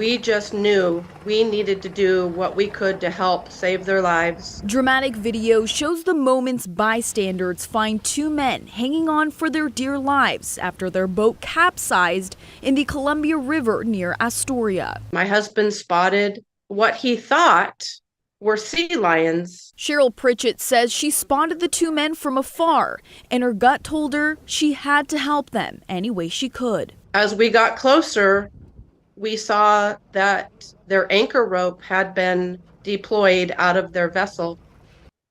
We just knew we needed to do what we could to help save their lives. Dramatic video shows the moments bystanders find two men hanging on for their dear lives after their boat capsized in the Columbia River near Astoria. My husband spotted what he thought were sea lions. Cheryl Pritchett says she spotted the two men from afar, and her gut told her she had to help them any way she could. As we got closer, we saw that their anchor rope had been deployed out of their vessel,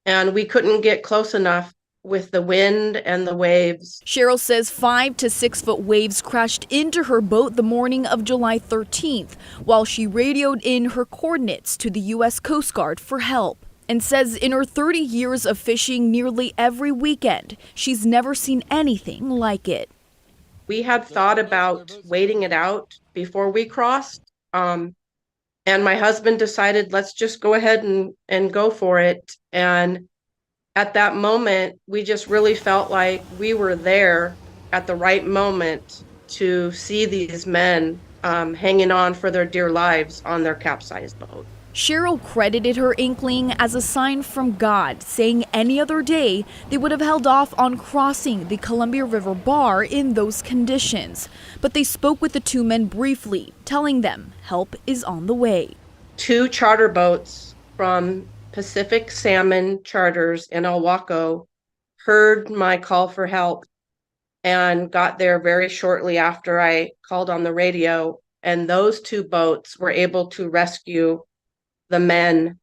and we couldn't get close enough with the wind and the waves. Cheryl says 5 to 6 foot waves crashed into her boat the morning of July 13th while she radioed in her coordinates to the U.S. Coast Guard for help, and says in her 30 years of fishing nearly every weekend, she's never seen anything like it. We had thought about waiting it out before we crossed, and my husband decided, let's just go ahead and go for it. And at that moment, we just really felt like we were there at the right moment to see these men hanging on for their dear lives on their capsized boat. Cheryl credited her inkling as a sign from God, saying any other day they would have held off on crossing the Columbia River bar in those conditions. But they spoke with the two men briefly, telling them help is on the way. 2 charter boats from Pacific Salmon Charters in El Waco heard my call for help and got there very shortly after I called on the radio. And those 2 boats were able to rescue the men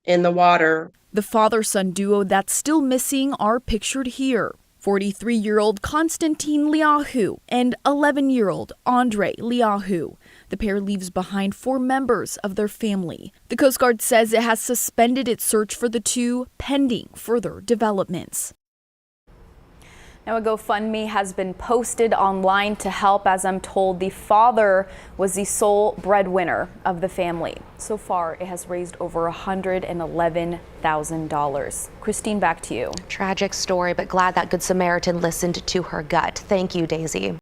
in the water. The father-son duo that's still missing are pictured here. 43-year-old Konstantin Liahu and 11-year-old Andre Liahu. The pair leaves behind 4 members of their family. The Coast Guard says it has suspended its search for the two pending further developments. Now, a GoFundMe has been posted online to help. As I'm told, the father was the sole breadwinner of the family. So far, it has raised over $111,000. Christine, back to you. Tragic story, but glad that Good Samaritan listened to her gut. Thank you, Daisy.